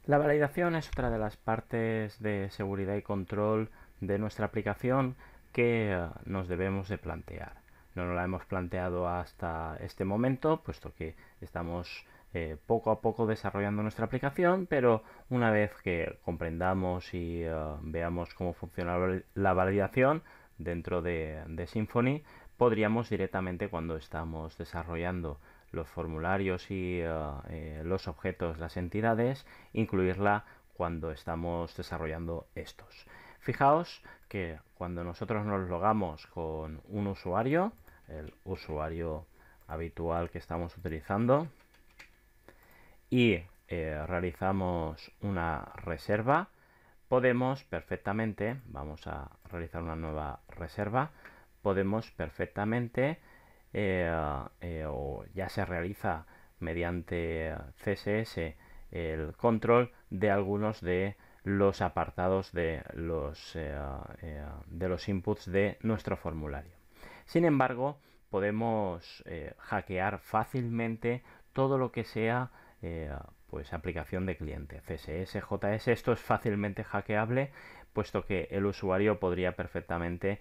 La validación es otra de las partes de seguridad y control de nuestra aplicación que nos debemos de plantear. No nos la hemos planteado hasta este momento, puesto que estamos poco a poco desarrollando nuestra aplicación, pero una vez que comprendamos y veamos cómo funciona la validación dentro de Symfony, podríamos directamente, cuando estamos desarrollando los formularios y los objetos, las entidades, incluirla cuando estamos desarrollando estos. Fijaos que cuando nosotros nos logamos con un usuario, el usuario habitual que estamos utilizando, y realizamos una reserva, podemos perfectamente, vamos a realizar una nueva reserva, podemos perfectamente, o ya se realiza mediante CSS el control de algunos de los apartados de los inputs de nuestro formulario. Sin embargo, podemos hackear fácilmente todo lo que sea pues aplicación de cliente, CSS, JS. Esto es fácilmente hackeable, puesto que el usuario podría perfectamente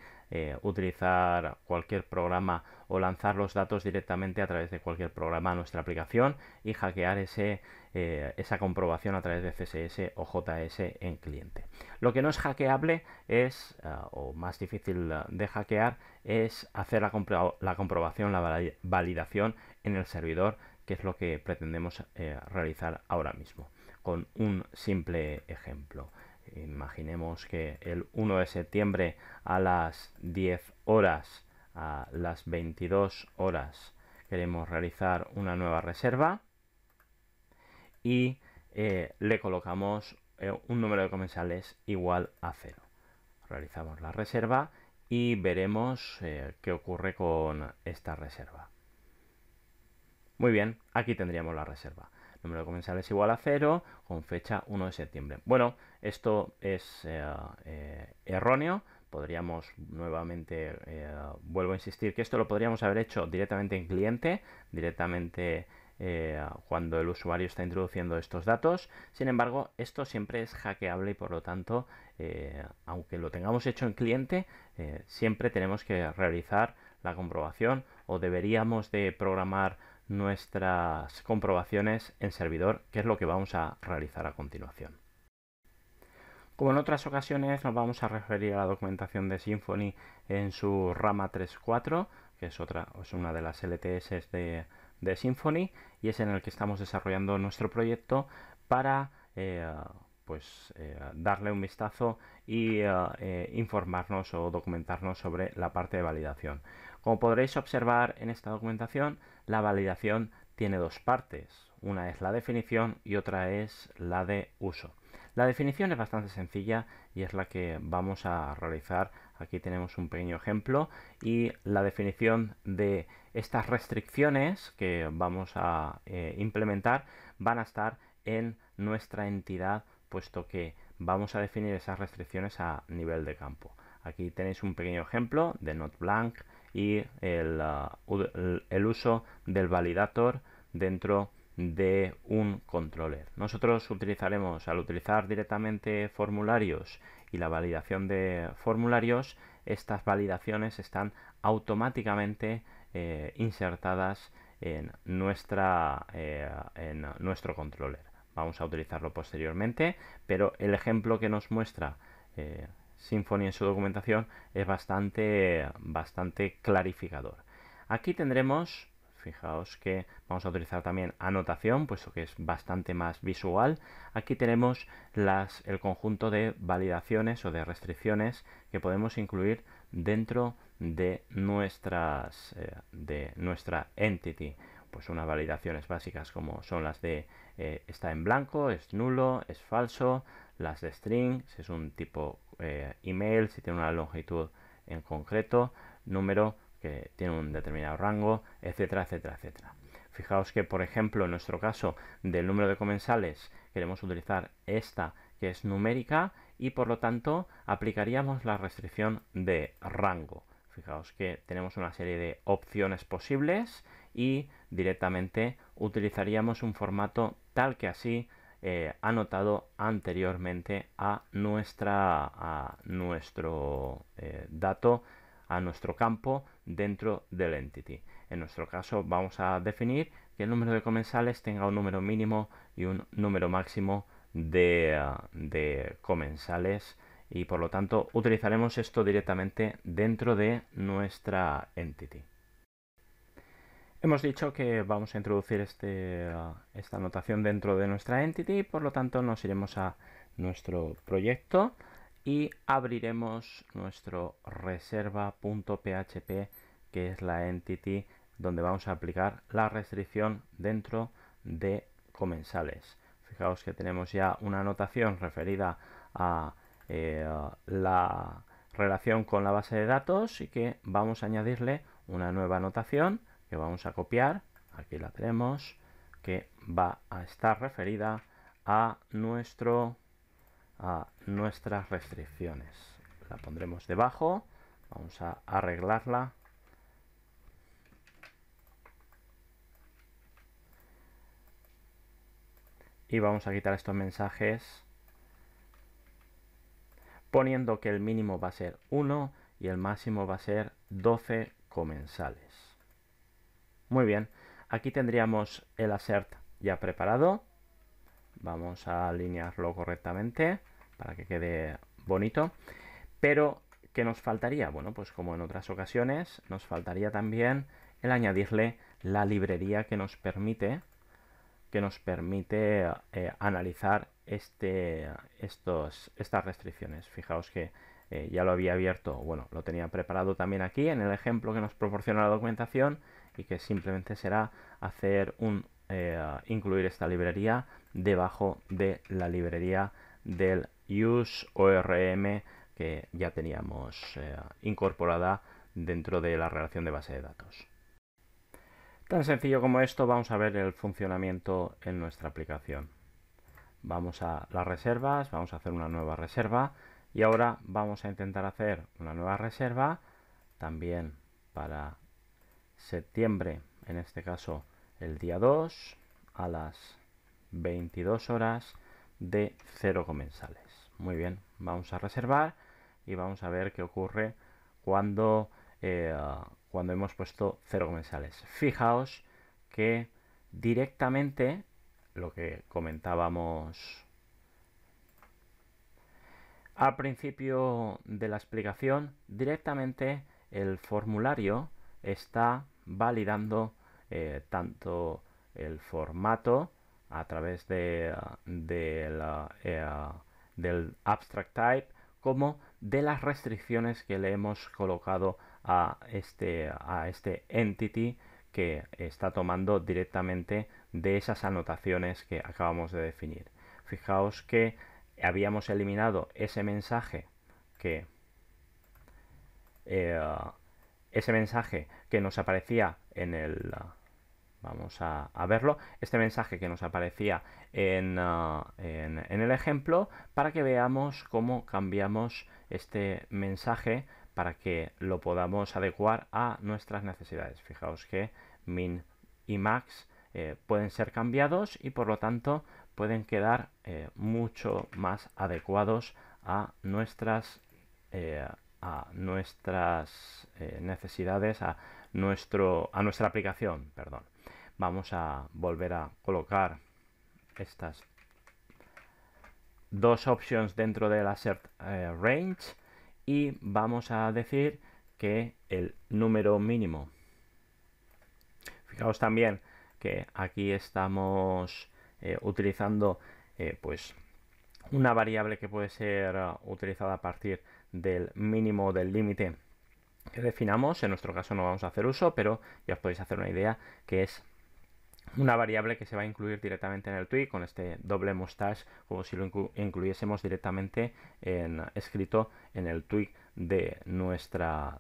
utilizar cualquier programa o lanzar los datos directamente a través de cualquier programa a nuestra aplicación y hackear esa comprobación a través de CSS o JS en cliente. Lo que no es hackeable es, o más difícil de hackear, es hacer la comprobación, la validación en el servidor, que es lo que pretendemos realizar ahora mismo. Con un simple ejemplo. Imaginemos que el 1 de septiembre a las 10 horas, a las 22 horas, queremos realizar una nueva reserva y le colocamos un número de comensales igual a 0. Realizamos la reserva y veremos qué ocurre con esta reserva. Muy bien, aquí tendríamos la reserva. Número de comensales igual a 0, con fecha 1 de septiembre. Bueno, esto es erróneo. Podríamos nuevamente, vuelvo a insistir, que esto lo podríamos haber hecho directamente en cliente, directamente cuando el usuario está introduciendo estos datos. Sin embargo, esto siempre es hackeable y por lo tanto, aunque lo tengamos hecho en cliente, siempre tenemos que realizar la comprobación, o deberíamos de programar nuestras comprobaciones en servidor, que es lo que vamos a realizar a continuación. Como en otras ocasiones, nos vamos a referir a la documentación de Symfony en su rama 3.4, que es una de las LTS de Symfony, y es en el que estamos desarrollando nuestro proyecto para darle un vistazo y informarnos o documentarnos sobre la parte de validación. Como podréis observar en esta documentación, la validación tiene dos partes. Una es la definición y otra es la de uso. La definición es bastante sencilla y es la que vamos a realizar. Aquí tenemos un pequeño ejemplo y la definición de estas restricciones que vamos a implementar van a estar en nuestra entidad, puesto que vamos a definir esas restricciones a nivel de campo. Aquí tenéis un pequeño ejemplo de not blank y el uso del validator dentro de un controller. Nosotros utilizaremos, al utilizar directamente formularios y la validación de formularios, estas validaciones están automáticamente insertadas en nuestro controller. Vamos a utilizarlo posteriormente, pero el ejemplo que nos muestra Symfony en su documentación es bastante clarificador. Aquí tendremos, fijaos que vamos a utilizar también anotación, puesto que es bastante más visual. Aquí tenemos el conjunto de validaciones o de restricciones que podemos incluir dentro de nuestra entity. Pues unas validaciones básicas como son las de está en blanco, es nulo, es falso, las de string, si es un tipo email, si tiene una longitud en concreto, número que tiene un determinado rango, etcétera, etcétera, etcétera. Fijaos que, por ejemplo, en nuestro caso del número de comensales queremos utilizar esta, que es numérica, y por lo tanto aplicaríamos la restricción de rango. Fijaos que tenemos una serie de opciones posibles y directamente utilizaríamos un formato tal que así anotado anteriormente a nuestro dato, a nuestro campo dentro del entity. En nuestro caso vamos a definir que el número de comensales tenga un número mínimo y un número máximo de comensales, y por lo tanto utilizaremos esto directamente dentro de nuestra entity. Hemos dicho que vamos a introducir esta anotación dentro de nuestra entity, por lo tanto nos iremos a nuestro proyecto y abriremos nuestro reserva.php, que es la entity donde vamos a aplicar la restricción dentro de comensales. Fijaos que tenemos ya una anotación referida a la relación con la base de datos y que vamos a añadirle una nueva anotación que vamos a copiar. Aquí la tenemos, que va a estar referida a nuestras restricciones. La pondremos debajo, vamos a arreglarla y vamos a quitar estos mensajes poniendo que el mínimo va a ser 1 y el máximo va a ser 12 comensales. Muy bien, aquí tendríamos el assert ya preparado. Vamos a alinearlo correctamente para que quede bonito. Pero, ¿qué nos faltaría? Bueno, pues como en otras ocasiones, nos faltaría también el añadirle la librería que nos permite analizar estas restricciones. Fijaos que ya lo había abierto, bueno, lo tenía preparado también aquí en el ejemplo que nos proporciona la documentación, y que simplemente será hacer incluir esta librería debajo de la librería del useORM que ya teníamos incorporada dentro de la relación de base de datos. Tan sencillo como esto, vamos a ver el funcionamiento en nuestra aplicación. Vamos a las reservas, vamos a hacer una nueva reserva y ahora vamos a intentar hacer una nueva reserva también para septiembre, en este caso el día 2 a las 22 horas de 0 comensales. Muy bien, vamos a reservar y vamos a ver qué ocurre cuando hemos puesto 0 comensales. Fijaos que directamente, lo que comentábamos al principio de la explicación, directamente el formulario está validando tanto el formato a través del abstract type como de las restricciones que le hemos colocado a este entity, que está tomando directamente de esas anotaciones que acabamos de definir. Fijaos que habíamos eliminado ese mensaje que nos aparecía en el vamos a verlo, este mensaje que nos aparecía en el ejemplo, para que veamos cómo cambiamos este mensaje para que lo podamos adecuar a nuestras necesidades. Fijaos que min y max pueden ser cambiados y por lo tanto pueden quedar mucho más adecuados a nuestras necesidades, a nuestra aplicación, perdón. Vamos a volver a colocar estas dos options dentro del assert range y vamos a decir que el número mínimo, fijaos también que aquí estamos utilizando pues una variable que puede ser utilizada a partir del mínimo del límite que definamos. En nuestro caso no vamos a hacer uso, pero ya os podéis hacer una idea, que es una variable que se va a incluir directamente en el tweet con este doble mustache, como si lo incluyésemos directamente escrito en el tweet de nuestra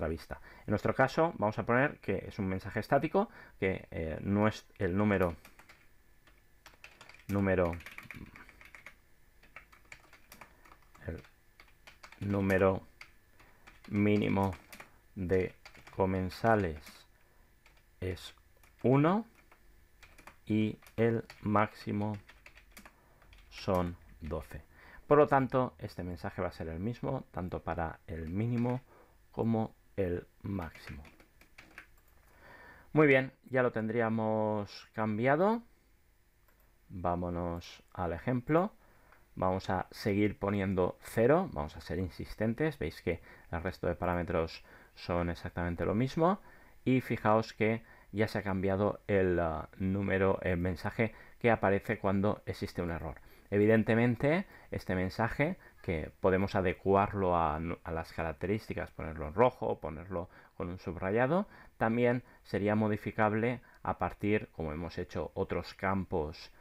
vista. En nuestro caso vamos a poner que es un mensaje estático, que no es el número mínimo de comensales es 1 y el máximo son 12. Por lo tanto, este mensaje va a ser el mismo tanto para el mínimo como el máximo. Muy bien, ya lo tendríamos cambiado. Vámonos al ejemplo. Vamos a seguir poniendo 0, vamos a ser insistentes, veis que el resto de parámetros son exactamente lo mismo y fijaos que ya se ha cambiado el número, el mensaje que aparece cuando existe un error. Evidentemente, este mensaje, que podemos adecuarlo a las características, ponerlo en rojo, ponerlo con un subrayado, también sería modificable a partir, como hemos hecho otros campos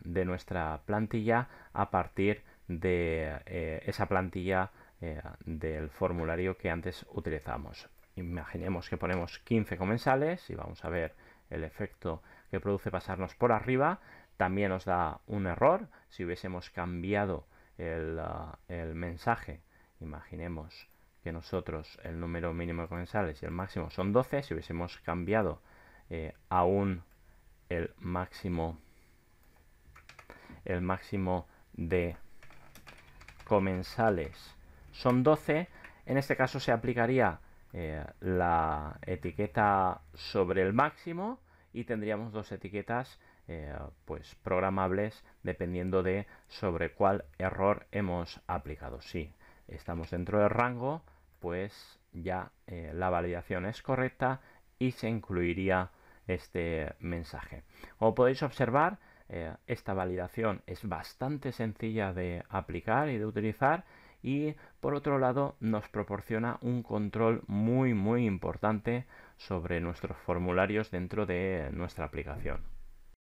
de nuestra plantilla, a partir de esa plantilla del formulario que antes utilizamos. Imaginemos que ponemos 15 comensales y vamos a ver el efecto que produce pasarnos por arriba. También nos da un error si hubiésemos cambiado el mensaje. Imaginemos que nosotros el número mínimo de comensales y el máximo son 12. Si hubiésemos cambiado aún el máximo de comensales son 12, en este caso se aplicaría la etiqueta sobre el máximo y tendríamos dos etiquetas pues programables dependiendo de sobre cuál error hemos aplicado. Si estamos dentro del rango, pues ya la validación es correcta y se incluiría este mensaje. Como podéis observar, esta validación es bastante sencilla de aplicar y de utilizar, y por otro lado nos proporciona un control muy importante sobre nuestros formularios dentro de nuestra aplicación.